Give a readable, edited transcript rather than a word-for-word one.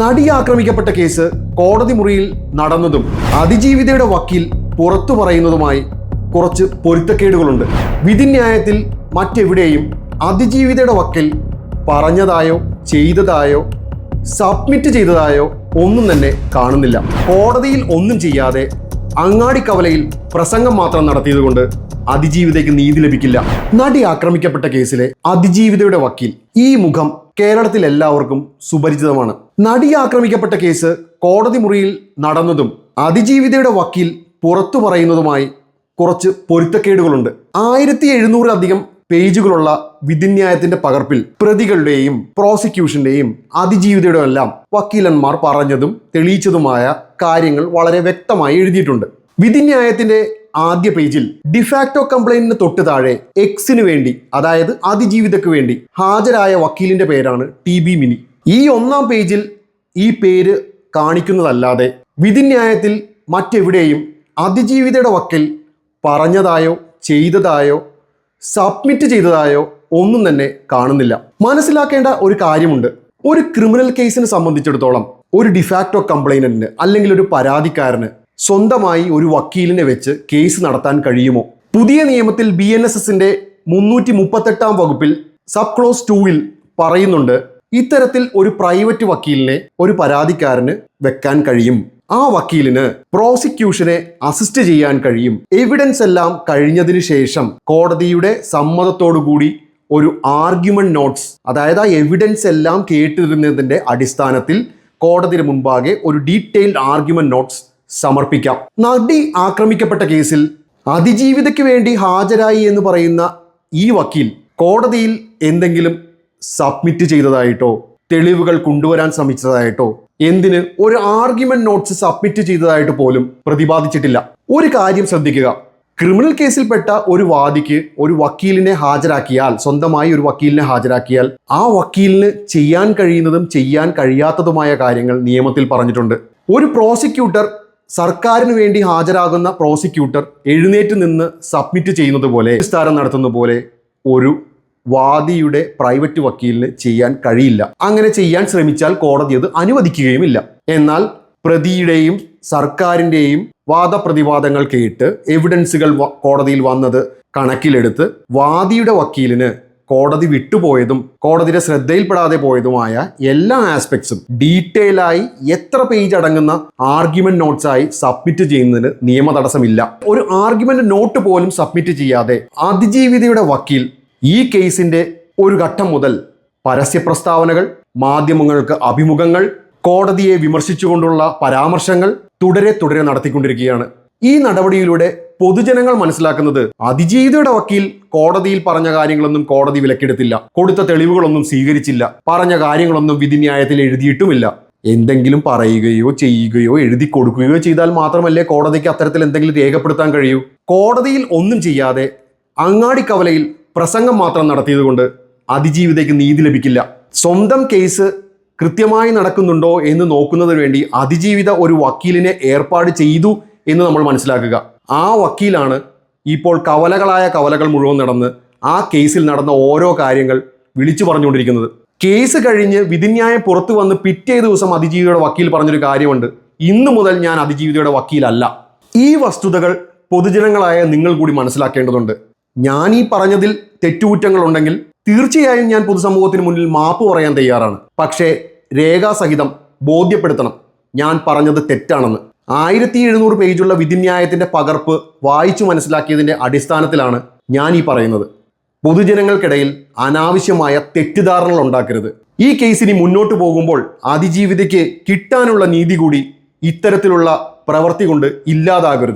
നടി ആക്രമിക്കപ്പെട്ട കേസ് കോടതി മുറിയിൽ നടന്നതും അതിജീവിതയുടെ വക്കീൽ പുറത്തു പറയുന്നതുമായി കുറച്ച് പൊരുത്തക്കേടുകളുണ്ട്. വിധിന്യായത്തിൽ മറ്റെവിടെയും അതിജീവിതയുടെ വക്കീൽ പറഞ്ഞതായോ ചെയ്തതായോ സബ്മിറ്റ് ചെയ്തതായോ ഒന്നും തന്നെ കാണുന്നില്ല. കോടതിയിൽ ഒന്നും ചെയ്യാതെ അങ്ങാടിക്കവലയിൽ പ്രസംഗം മാത്രം നടത്തിയതുകൊണ്ട് അതിജീവിതയ്ക്ക് നീതി ലഭിക്കില്ല. നടി ആക്രമിക്കപ്പെട്ട കേസിലെ അതിജീവിതയുടെ വക്കീൽ ഈ മുഖം കേരളത്തിൽ എല്ലാവർക്കും സുപരിചിതമാണ്. നടി ആക്രമിക്കപ്പെട്ട കേസ് കോടതി മുറിയിൽ നടന്നതും അതിജീവിതയുടെ വക്കീൽ പുറത്തു പറയുന്നതുമായി കുറച്ച് പൊരുത്തക്കേടുകളുണ്ട്. 1700-ലധികം പേജുകളുള്ള വിധിന്യായത്തിന്റെ പകർപ്പിൽ പ്രതികളുടെയും പ്രോസിക്യൂഷന്റെയും അതിജീവിതയുടെയും എല്ലാം വക്കീലന്മാർ പറഞ്ഞതും തെളിയിച്ചതുമായ കാര്യങ്ങൾ വളരെ വ്യക്തമായി എഴുതിയിട്ടുണ്ട്. വിധിന്യായത്തിന്റെ ആദ്യ പേജിൽ ഡിഫാക്ടോ കംപ്ലൈന്റിന് തൊട്ട് താഴെ എക്സിന് വേണ്ടി, അതായത് അതിജീവിതയ്ക്ക് വേണ്ടി ഹാജരായ വക്കീലിന്റെ പേരാണ് TB മിനി. ഈ ഒന്നാം പേജിൽ ഈ പേര് കാണിക്കുന്നതല്ലാതെ വിധിന്യായത്തിൽ മറ്റെവിടെയും അതിജീവിതയുടെ വക്കീൽ പറഞ്ഞതായോ ചെയ്തതായോ സബ്മിറ്റ് ചെയ്തതായോ ഒന്നും തന്നെ കാണുന്നില്ല. മനസ്സിലാക്കേണ്ട ഒരു കാര്യമുണ്ട്. ഒരു ക്രിമിനൽ കേസിനെ സംബന്ധിച്ചിടത്തോളം ഒരു ഡിഫാക്ടോ കംപ്ലൈനന്റിന് അല്ലെങ്കിൽ ഒരു പരാതിക്കാരന് സ്വന്തമായി ഒരു വക്കീലിനെ വെച്ച് കേസ് നടത്താൻ കഴിയുമോ? പുതിയ നിയമത്തിൽ BNSSന്റെ 338-ാം വകുപ്പിൽ സബ് ക്ലോസ് 2-ൽ പറയുന്നുണ്ട്, ഇത്തരത്തിൽ ഒരു പ്രൈവറ്റ് വക്കീലിനെ ഒരു പരാതിക്കാരന് വെക്കാൻ കഴിയും. ആ വക്കീലിന് പ്രോസിക്യൂഷനെ അസിസ്റ്റ് ചെയ്യാൻ കഴിയും. എവിഡൻസ് എല്ലാം കഴിഞ്ഞതിന് ശേഷം കോടതിയുടെ സമ്മതത്തോടുകൂടി ഒരു ആർഗ്യുമെന്റ് നോട്ട്സ്, അതായത് ആ എവിഡൻസ് എല്ലാം കേട്ടിരുന്നതിന്റെ അടിസ്ഥാനത്തിൽ കോടതിയുടെ മുൻപാകെ ഒരു ഡീറ്റെയിൽഡ് ആർഗ്യുമെന്റ് നോട്ട്സ് സമർപ്പിക്കാം. നടി ആക്രമിക്കപ്പെട്ട കേസിൽ അതിജീവിതയ്ക്ക് വേണ്ടി ഹാജരായി എന്ന് പറയുന്ന ഈ വക്കീൽ കോടതിയിൽ എന്തെങ്കിലും സബ്മിറ്റ് ചെയ്തതായിട്ടോ തെളിവുകൾ കൊണ്ടുവരാൻ ശ്രമിച്ചതായിട്ടോ എന്തിന് ഒരു ആർഗ്യുമെന്റ് നോട്ട്സ് സബ്മിറ്റ് ചെയ്തതായിട്ട് പോലും പ്രതിപാദിച്ചിട്ടില്ല. ഒരു കാര്യം ശ്രദ്ധിക്കുക, ക്രിമിനൽ കേസിൽപ്പെട്ട ഒരു വാദിക്ക് ഒരു വക്കീലിനെ ഹാജരാക്കിയാൽ, സ്വന്തമായി ഒരു വക്കീലിനെ ഹാജരാക്കിയാൽ ആ വക്കീലിന് ചെയ്യാൻ കഴിയുന്നതും ചെയ്യാൻ കഴിയാത്തതുമായ കാര്യങ്ങൾ നിയമത്തിൽ പറഞ്ഞിട്ടുണ്ട്. ഒരു പ്രോസിക്യൂട്ടർ, സർക്കാരിന് വേണ്ടി ഹാജരാകുന്ന പ്രോസിക്യൂട്ടർ എഴുന്നേറ്റ് നിന്ന് സബ്മിറ്റ് ചെയ്യുന്നത് പോലെ, വിസ്താരം നടത്തുന്ന പോലെ ഒരു വാദിയുടെ പ്രൈവറ്റ് വക്കീലിന് ചെയ്യാൻ കഴിയില്ല. അങ്ങനെ ചെയ്യാൻ ശ്രമിച്ചാൽ കോടതി അത് അനുവദിക്കുകയുമില്ല. എന്നാൽ പ്രതിയുടെയും സർക്കാരിൻ്റെയും വാദപ്രതിവാദങ്ങൾ കേട്ട് എവിഡൻസുകൾ കോടതിയിൽ വന്നത് കണക്കിലെടുത്ത് വാദിയുടെ വക്കീലിന് കോടതി വിട്ടുപോയതും കോടതിയുടെ ശ്രദ്ധയിൽപ്പെടാതെ പോയതുമായ എല്ലാ ആസ്പെക്ട്സും ഡീറ്റെയിൽ ആയി എത്ര പേജ് അടങ്ങുന്ന ആർഗ്യുമെന്റ് നോട്ട്സ് ആയി സബ്മിറ്റ് ചെയ്യുന്നതിന് നിയമ തടസ്സമില്ല. ഒരു ആർഗ്യുമെന്റ് നോട്ട് പോലും സബ്മിറ്റ് ചെയ്യാതെ അതിജീവിതയുടെ വക്കീൽ ഈ കേസിന്റെ ഒരു ഘട്ടം മുതൽ പരസ്യ പ്രസ്താവനകൾ, മാധ്യമങ്ങൾക്ക് അഭിമുഖങ്ങൾ, കോടതിയെ വിമർശിച്ചുകൊണ്ടുള്ള പരാമർശങ്ങൾ തുടരെ നടത്തിക്കൊണ്ടിരിക്കുകയാണ്. ഈ നടപടിയിലൂടെ പൊതുജനങ്ങൾ മനസ്സിലാക്കുന്നത് അതിജീവിതയുടെ വക്കീൽ കോടതിയിൽ പറഞ്ഞ കാര്യങ്ങളൊന്നും കോടതി വിലക്കെടുത്തില്ല, കൊടുത്ത തെളിവുകളൊന്നും സ്വീകരിച്ചില്ല, പറഞ്ഞ കാര്യങ്ങളൊന്നും വിധിന്യായത്തിൽ എഴുതിയിട്ടുമില്ല. എന്തെങ്കിലും പറയുകയോ ചെയ്യുകയോ എഴുതി കൊടുക്കുകയോ ചെയ്താൽ മാത്രമല്ലേ കോടതിക്ക് അത്തരത്തിൽ എന്തെങ്കിലും രേഖപ്പെടുത്താൻ കഴിയൂ. കോടതിയിൽ ഒന്നും ചെയ്യാതെ അങ്ങാടിക്കവലയിൽ പ്രസംഗം മാത്രം നടത്തിയതുകൊണ്ട് അതിജീവിതയ്ക്ക് നീതി ലഭിക്കില്ല. സ്വന്തം കേസ് കൃത്യമായി നടക്കുന്നുണ്ടോ എന്ന് നോക്കുന്നതിന് വേണ്ടി അതിജീവിത ഒരു വക്കീലിനെ ഏർപ്പാട് ചെയ്തു എന്ന് നമ്മൾ മനസ്സിലാക്കുക. ആ വക്കീലാണ് ഇപ്പോൾ കവലകളായ കവലകൾ മുഴുവൻ നടന്ന് ആ കേസിൽ നടന്ന ഓരോ കാര്യങ്ങൾ വിളിച്ചു പറഞ്ഞുകൊണ്ടിരിക്കുന്നത്. കേസ് കഴിഞ്ഞ് വിധിന്യായം പുറത്തു വന്ന് പിറ്റേ ദിവസം അതിജീവിതയുടെ വക്കീൽ പറഞ്ഞൊരു കാര്യമുണ്ട്, ഇന്നു മുതൽ ഞാൻ അതിജീവിതയുടെ വക്കീലല്ല. ഈ വസ്തുതകൾ പൊതുജനങ്ങളായ നിങ്ങൾ കൂടി മനസ്സിലാക്കേണ്ടതുണ്ട്. ഞാൻ ഈ പറഞ്ഞതിൽ തെറ്റുകുറ്റങ്ങൾ ഉണ്ടെങ്കിൽ തീർച്ചയായും ഞാൻ പൊതുസമൂഹത്തിന് മുന്നിൽ മാപ്പ് പറയാൻ തയ്യാറാണ്. പക്ഷേ രേഖാസഹിതം ബോധ്യപ്പെടുത്തണം ഞാൻ പറഞ്ഞത് തെറ്റാണെന്ന്. 1700 പേജുള്ള വിധിന്യായത്തിന്റെ പകർപ്പ് വായിച്ചു മനസ്സിലാക്കിയതിന്റെ അടിസ്ഥാനത്തിലാണ് ഞാൻ ഈ പറയുന്നത്. പൊതുജനങ്ങൾക്കിടയിൽ അനാവശ്യമായ തെറ്റിദ്ധാരണകൾ ഉണ്ടാക്കരുത്. ഈ കേസിനി മുന്നോട്ട് പോകുമ്പോൾ അതിജീവിതയ്ക്ക് കിട്ടാനുള്ള നീതി കൂടി ഇത്തരത്തിലുള്ള പ്രവൃത്തി കൊണ്ട് ഇല്ലാതാകരുത്.